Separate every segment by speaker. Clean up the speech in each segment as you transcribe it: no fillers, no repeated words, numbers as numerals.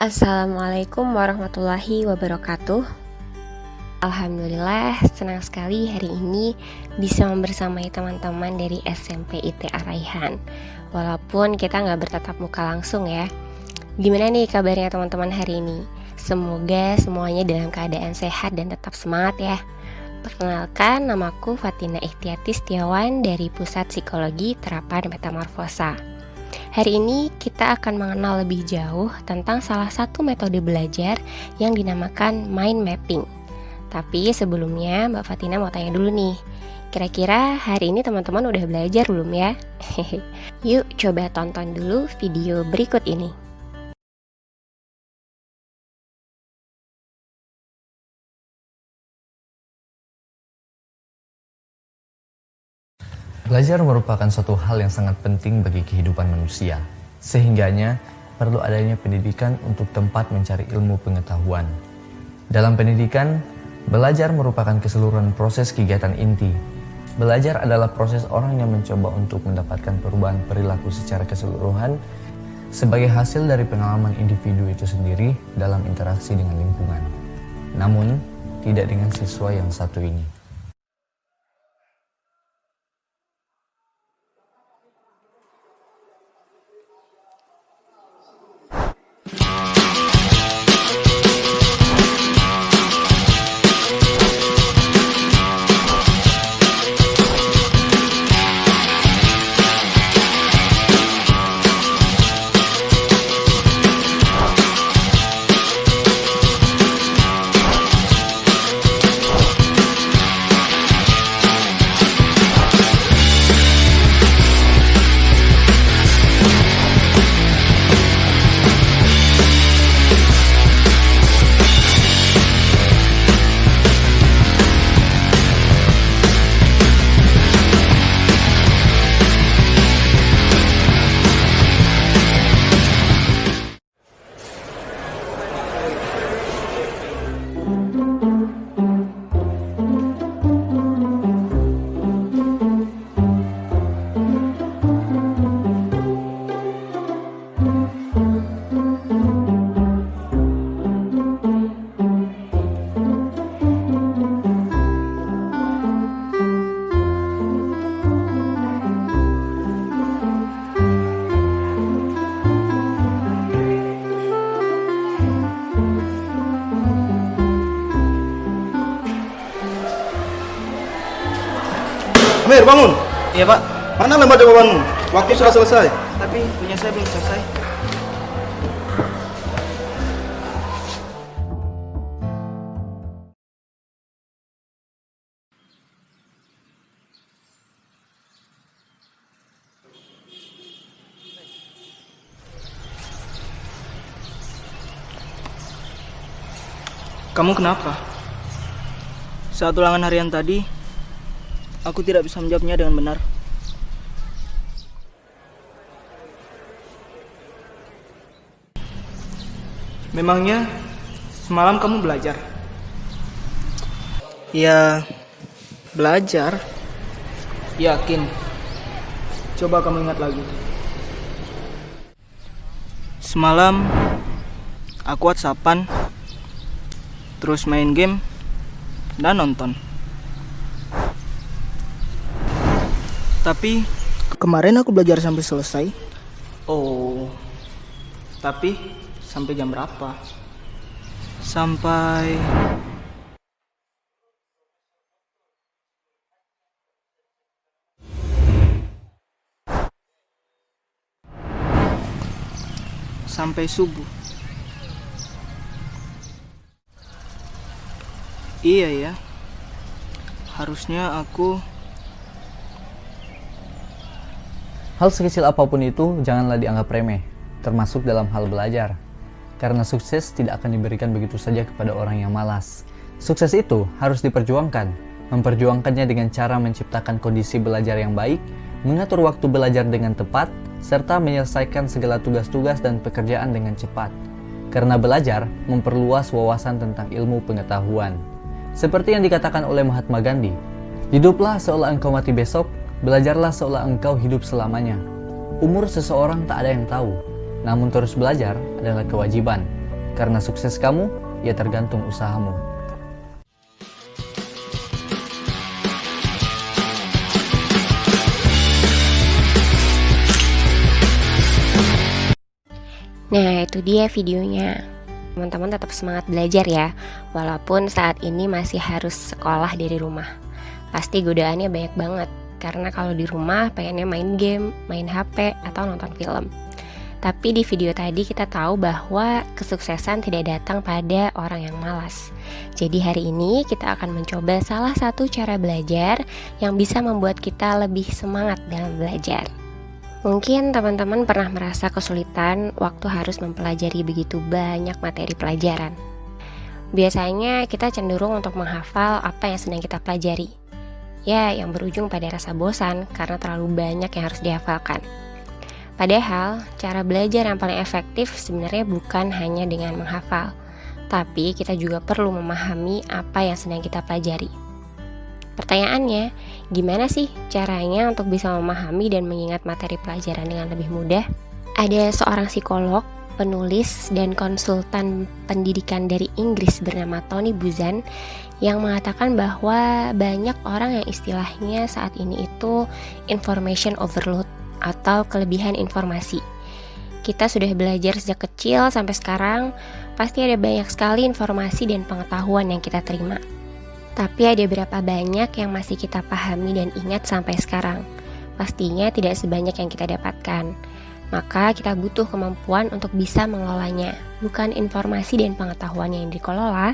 Speaker 1: Assalamualaikum warahmatullahi wabarakatuh. Alhamdulillah, senang sekali hari ini bisa membersamai teman-teman dari SMP ITA Raihan. Walaupun kita nggak bertatap muka langsung ya. Gimana nih kabarnya teman-teman hari ini? Semoga semuanya dalam keadaan sehat dan tetap semangat ya. Perkenalkan, namaku Fatina Ikhtiati Setiawan dari Pusat Psikologi Terapan Metamorfosa. Hari ini kita akan mengenal lebih jauh tentang salah satu metode belajar yang dinamakan mind mapping. Tapi sebelumnya Mbak Fatina mau tanya dulu nih, kira-kira hari ini teman-teman udah belajar belum ya? Yuk coba tonton dulu video berikut ini.
Speaker 2: Belajar merupakan suatu hal yang sangat penting bagi kehidupan manusia, sehingganya perlu adanya pendidikan untuk tempat mencari ilmu pengetahuan. Dalam pendidikan, belajar merupakan keseluruhan proses kegiatan inti. Belajar adalah proses orang yang mencoba untuk mendapatkan perubahan perilaku secara keseluruhan sebagai hasil dari pengalaman individu itu sendiri dalam interaksi dengan lingkungan. Namun, tidak dengan siswa yang satu ini.
Speaker 3: Amir, bangun.
Speaker 4: Iya Pak,
Speaker 3: Mana lembar jawabanmu? Waktu sudah selesai.
Speaker 4: tapi punya saya belum selesai. Kamu kenapa? Saat ulangan harian tadi, aku tidak bisa menjawabnya dengan benar. Memangnya semalam kamu belajar? Ya, belajar. Yakin? Coba kamu ingat lagi. Semalam aku WhatsAppan, terus main game dan nonton. Tapi kemarin aku belajar sampai selesai. Oh, tapi sampai jam berapa? Sampai subuh. Iya ya. Harusnya aku
Speaker 2: Hal sekecil apapun itu janganlah dianggap remeh, termasuk dalam hal belajar. Karena sukses tidak akan diberikan begitu saja kepada orang yang malas. Sukses itu harus diperjuangkan. Memperjuangkannya dengan cara menciptakan kondisi belajar yang baik, mengatur waktu belajar dengan tepat, serta menyelesaikan segala tugas-tugas dan pekerjaan dengan cepat. Karena belajar memperluas wawasan tentang ilmu pengetahuan. Seperti yang dikatakan oleh Mahatma Gandhi, hiduplah seolah engkau mati besok, belajarlah seolah engkau hidup selamanya. Umur seseorang tak ada yang tahu, namun terus belajar adalah kewajiban. Karena sukses kamu, ya tergantung usahamu.
Speaker 1: Nah, itu dia videonya. Teman-teman tetap semangat belajar ya, walaupun saat ini masih harus sekolah dari rumah. Pasti godaannya banyak banget, karena kalau di rumah pengennya main game, main HP, atau nonton film. Tapi di video tadi kita tahu bahwa kesuksesan tidak datang pada orang yang malas. Jadi hari ini kita akan mencoba salah satu cara belajar yang bisa membuat kita lebih semangat dalam belajar. Mungkin teman-teman pernah merasa kesulitan waktu harus mempelajari begitu banyak materi pelajaran. Biasanya kita cenderung untuk menghafal apa yang sedang kita pelajari. Ya, yang berujung pada rasa bosan karena terlalu banyak yang harus dihafalkan. Padahal, cara belajar yang paling efektif sebenarnya bukan hanya dengan menghafal, tapi kita juga perlu memahami apa yang sedang kita pelajari. Pertanyaannya, gimana sih caranya untuk bisa memahami dan mengingat materi pelajaran dengan lebih mudah? Ada seorang psikolog, penulis, dan konsultan pendidikan dari Inggris bernama Tony Buzan yang mengatakan bahwa banyak orang yang istilahnya saat ini itu information overload atau kelebihan informasi. Kita sudah belajar sejak kecil sampai sekarang, pasti ada banyak sekali informasi dan pengetahuan yang kita terima. Tapi ada berapa banyak yang masih kita pahami dan ingat sampai sekarang? Pastinya tidak sebanyak yang kita dapatkan. Maka kita butuh kemampuan untuk bisa mengelolanya. Bukan informasi dan pengetahuan yang dikelola,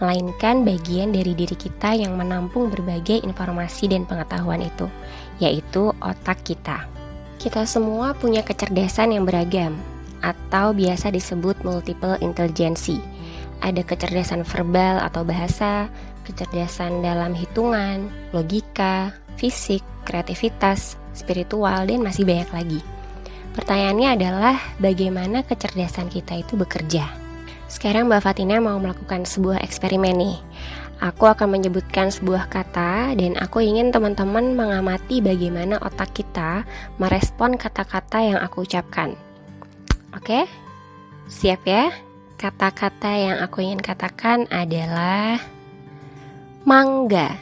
Speaker 1: melainkan bagian dari diri kita yang menampung berbagai informasi dan pengetahuan itu, yaitu otak kita. Kita semua punya kecerdasan yang beragam, atau biasa disebut multiple intelligence. Ada kecerdasan verbal atau bahasa, kecerdasan dalam hitungan, logika, fisik, kreativitas, spiritual, dan masih banyak lagi. Pertanyaannya adalah bagaimana kecerdasan kita itu bekerja. Sekarang Mbak Fatina mau melakukan sebuah eksperimen nih. Aku akan menyebutkan sebuah kata dan aku ingin teman-teman mengamati bagaimana otak kita merespon kata-kata yang aku ucapkan. Oke? Siap ya? Kata-kata yang aku ingin katakan adalah mangga.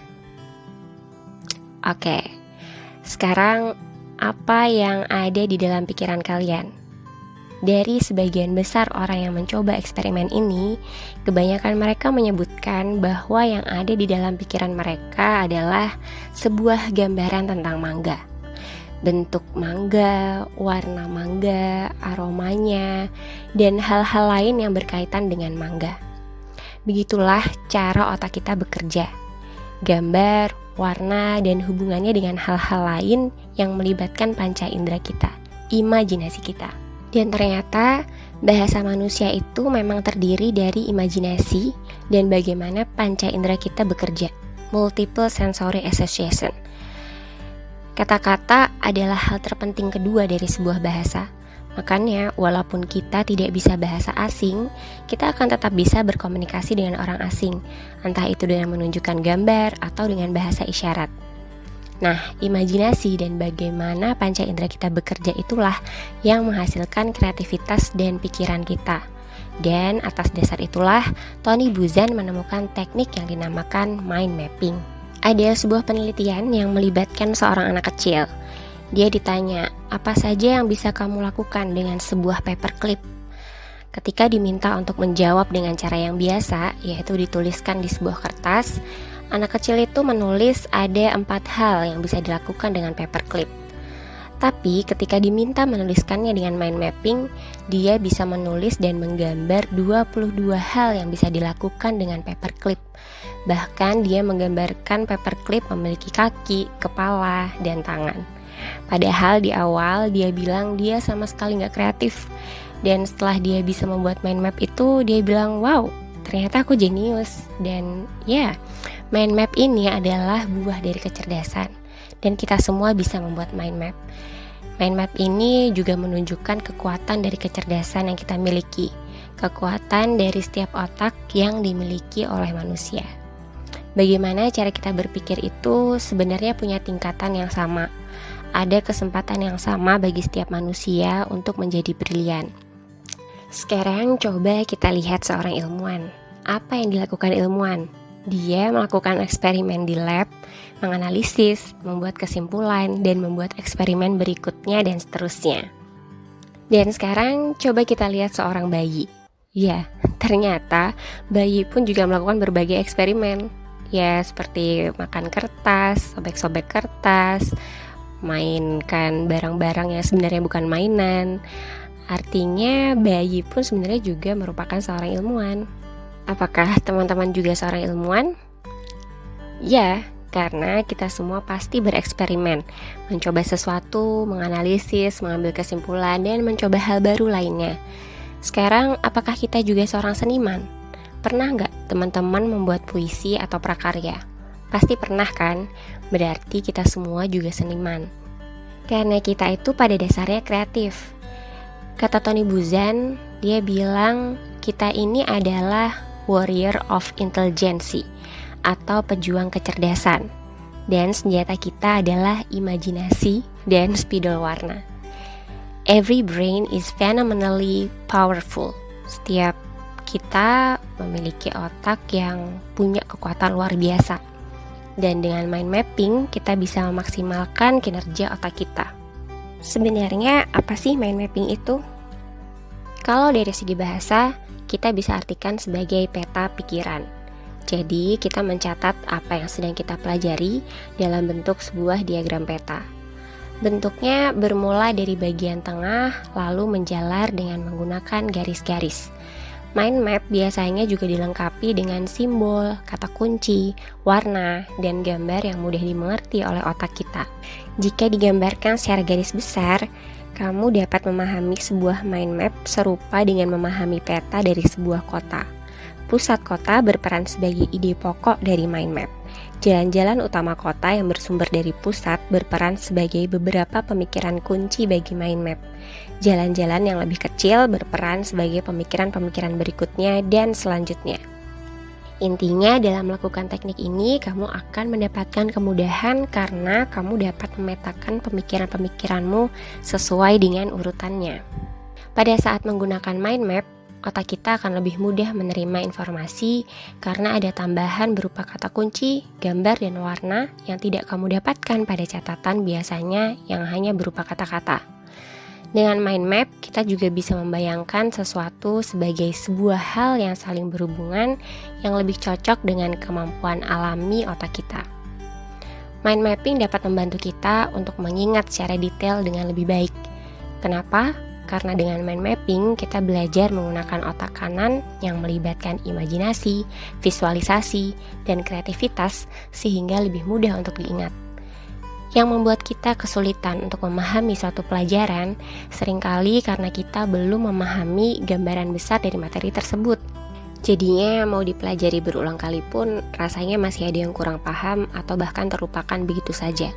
Speaker 1: Oke, sekarang apa yang ada di dalam pikiran kalian? Dari sebagian besar orang yang mencoba eksperimen ini, kebanyakan mereka menyebutkan bahwa yang ada di dalam pikiran mereka adalah sebuah gambaran tentang mangga. Bentuk mangga, warna mangga, aromanya, dan hal-hal lain yang berkaitan dengan mangga. Begitulah cara otak kita bekerja. Gambar, warna, dan hubungannya dengan hal-hal lain yang melibatkan panca indera kita, imajinasi kita. Dan ternyata bahasa manusia itu memang terdiri dari imajinasi dan bagaimana panca indera kita bekerja, multiple sensory association. Kata-kata adalah hal terpenting kedua dari sebuah bahasa. Makanya, walaupun kita tidak bisa bahasa asing, kita akan tetap bisa berkomunikasi dengan orang asing, entah itu dengan menunjukkan gambar atau dengan bahasa isyarat. Nah, imajinasi dan bagaimana panca indera kita bekerja itulah yang menghasilkan kreativitas dan pikiran kita. Dan atas dasar itulah, Tony Buzan menemukan teknik yang dinamakan mind mapping. Ada sebuah penelitian yang melibatkan seorang anak kecil. Dia ditanya, apa saja yang bisa kamu lakukan dengan sebuah paperclip? Ketika diminta untuk menjawab dengan cara yang biasa, yaitu dituliskan di sebuah kertas, anak kecil itu menulis ada 4 hal yang bisa dilakukan dengan paperclip. Tapi ketika diminta menuliskannya dengan mind mapping, dia bisa menulis dan menggambar 22 hal yang bisa dilakukan dengan paperclip. Bahkan dia menggambarkan paperclip memiliki kaki, kepala, dan tangan. Padahal di awal dia bilang dia sama sekali gak kreatif. Dan setelah dia bisa membuat mind map itu, dia bilang, wow, ternyata aku jenius. Dan ya, mind map ini adalah buah dari kecerdasan. Dan kita semua bisa membuat mind map. Mind map ini juga menunjukkan kekuatan dari kecerdasan yang kita miliki. Kekuatan dari setiap otak yang dimiliki oleh manusia. Bagaimana cara kita berpikir itu sebenarnya punya tingkatan yang sama. Ada kesempatan yang sama bagi setiap manusia untuk menjadi brilian. Sekarang coba kita lihat seorang ilmuwan. Apa yang dilakukan ilmuwan? Dia melakukan eksperimen di lab, menganalisis, membuat kesimpulan, dan membuat eksperimen berikutnya dan seterusnya. Dan sekarang coba kita lihat seorang bayi. Ya, ternyata bayi pun juga melakukan berbagai eksperimen. Ya, seperti makan kertas, sobek-sobek kertas, mainkan barang-barang yang sebenarnya bukan mainan. Artinya bayi pun sebenarnya juga merupakan seorang ilmuwan. Apakah teman-teman juga seorang ilmuwan? Ya, karena kita semua pasti bereksperimen, mencoba sesuatu, menganalisis, mengambil kesimpulan, dan mencoba hal baru lainnya. Sekarang, apakah kita juga seorang seniman? Pernah nggak teman-teman membuat puisi atau prakarya? Pasti pernah kan? Berarti kita semua juga seniman. Karena kita itu pada dasarnya kreatif. Kata Tony Buzan, dia bilang kita ini adalah warrior of intelligence atau pejuang kecerdasan. Dan senjata kita adalah imajinasi dan spidol warna. Every brain is phenomenally powerful. Setiap kita memiliki otak yang punya kekuatan luar biasa. Dan dengan mind mapping, kita bisa memaksimalkan kinerja otak kita. Sebenarnya apa sih mind mapping itu? Kalau dari segi bahasa, kita bisa artikan sebagai peta pikiran. Jadi, kita mencatat apa yang sedang kita pelajari dalam bentuk sebuah diagram peta. Bentuknya bermula dari bagian tengah, lalu menjalar dengan menggunakan garis-garis. Mind map biasanya juga dilengkapi dengan simbol, kata kunci, warna, dan gambar yang mudah dimengerti oleh otak kita. Jika digambarkan secara garis besar, kamu dapat memahami sebuah mind map serupa dengan memahami peta dari sebuah kota. Pusat kota berperan sebagai ide pokok dari mind map. Jalan-jalan utama kota yang bersumber dari pusat berperan sebagai beberapa pemikiran kunci bagi mind map. Jalan-jalan yang lebih kecil berperan sebagai pemikiran-pemikiran berikutnya dan selanjutnya. Intinya dalam melakukan teknik ini kamu akan mendapatkan kemudahan karena kamu dapat memetakan pemikiran-pemikiranmu sesuai dengan urutannya. Pada saat menggunakan mind map, otak kita akan lebih mudah menerima informasi karena ada tambahan berupa kata kunci, gambar, dan warna yang tidak kamu dapatkan pada catatan biasanya yang hanya berupa kata-kata. Dengan mind map, kita juga bisa membayangkan sesuatu sebagai sebuah hal yang saling berhubungan yang lebih cocok dengan kemampuan alami otak kita. Mind mapping dapat membantu kita untuk mengingat secara detail dengan lebih baik. Kenapa? Karena dengan mind mapping, kita belajar menggunakan otak kanan yang melibatkan imajinasi, visualisasi, dan kreativitas sehingga lebih mudah untuk diingat. Yang membuat kita kesulitan untuk memahami suatu pelajaran seringkali karena kita belum memahami gambaran besar dari materi tersebut. Jadinya mau dipelajari berulang kali pun rasanya masih ada yang kurang paham atau bahkan terlupakan begitu saja.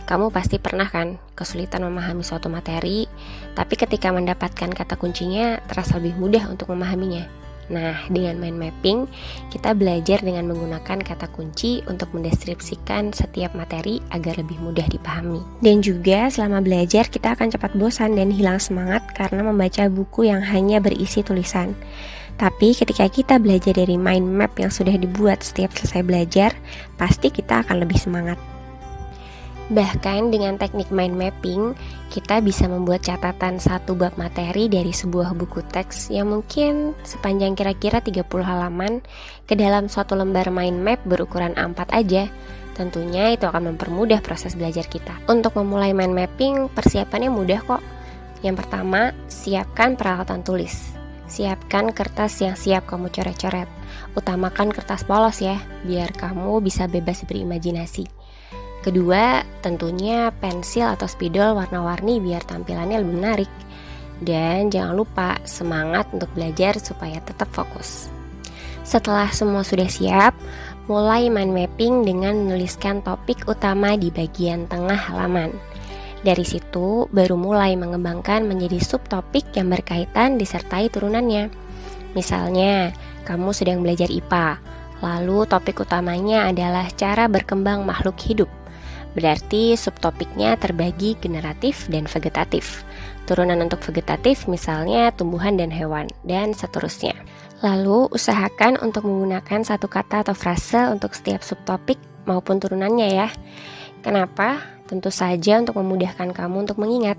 Speaker 1: Kamu pasti pernah kan kesulitan memahami suatu materi, tapi ketika mendapatkan kata kuncinya terasa lebih mudah untuk memahaminya. Nah, dengan mind mapping, kita belajar dengan menggunakan kata kunci untuk mendeskripsikan setiap materi agar lebih mudah dipahami. Dan juga selama belajar kita akan cepat bosan dan hilang semangat karena membaca buku yang hanya berisi tulisan. Tapi ketika kita belajar dari mind map yang sudah dibuat setiap selesai belajar, pasti kita akan lebih semangat. Bahkan dengan teknik mind mapping, kita bisa membuat catatan satu bab materi dari sebuah buku teks yang mungkin sepanjang kira-kira 30 halaman ke dalam suatu lembar mind map berukuran A4 aja. Tentunya itu akan mempermudah proses belajar kita. Untuk memulai mind mapping, persiapannya mudah kok. Yang pertama, siapkan peralatan tulis. Siapkan kertas yang siap kamu coret-coret. Utamakan kertas polos ya, biar kamu bisa bebas berimajinasi. Kedua, tentunya pensil atau spidol warna-warni biar tampilannya lebih menarik. Dan jangan lupa semangat untuk belajar supaya tetap fokus. Setelah semua sudah siap, mulai mind mapping dengan menuliskan topik utama di bagian tengah halaman. Dari situ, baru mulai mengembangkan menjadi subtopik yang berkaitan disertai turunannya. Misalnya, kamu sedang belajar IPA, lalu topik utamanya adalah cara berkembang makhluk hidup. Berarti subtopiknya terbagi generatif dan vegetatif. Turunan untuk vegetatif misalnya tumbuhan dan hewan, dan seterusnya. Lalu usahakan untuk menggunakan satu kata atau frase untuk setiap subtopik maupun turunannya ya. Kenapa? Tentu saja untuk memudahkan kamu untuk mengingat.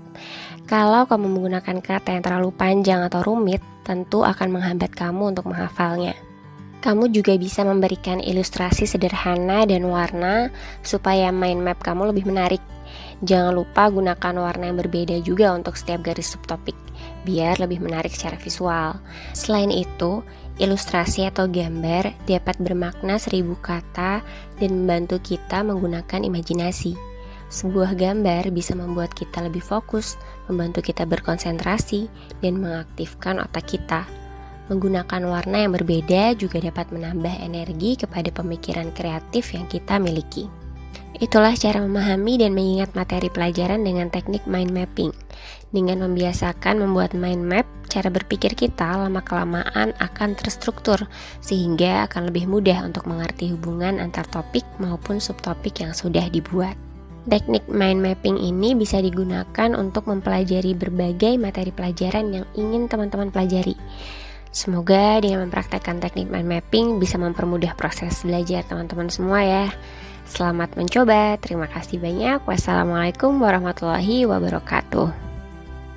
Speaker 1: Kalau kamu menggunakan kata yang terlalu panjang atau rumit, tentu akan menghambat kamu untuk menghafalnya. Kamu juga bisa memberikan ilustrasi sederhana dan warna supaya mind map kamu lebih menarik. Jangan lupa gunakan warna yang berbeda juga untuk setiap garis subtopik, biar lebih menarik secara visual. Selain itu, ilustrasi atau gambar dapat bermakna 1000 kata dan membantu kita menggunakan imajinasi. Sebuah gambar bisa membuat kita lebih fokus, membantu kita berkonsentrasi, dan mengaktifkan otak kita. Menggunakan warna yang berbeda juga dapat menambah energi kepada pemikiran kreatif yang kita miliki. Itulah cara memahami dan mengingat materi pelajaran dengan teknik mind mapping. Dengan membiasakan membuat mind map, cara berpikir kita lama-kelamaan akan terstruktur, sehingga akan lebih mudah untuk mengerti hubungan antar topik maupun subtopik yang sudah dibuat. Teknik mind mapping ini bisa digunakan untuk mempelajari berbagai materi pelajaran yang ingin teman-teman pelajari. Semoga dengan mempraktekkan teknik mind mapping bisa mempermudah proses belajar teman-teman semua ya. Selamat mencoba, terima kasih banyak. Wassalamualaikum warahmatullahi wabarakatuh.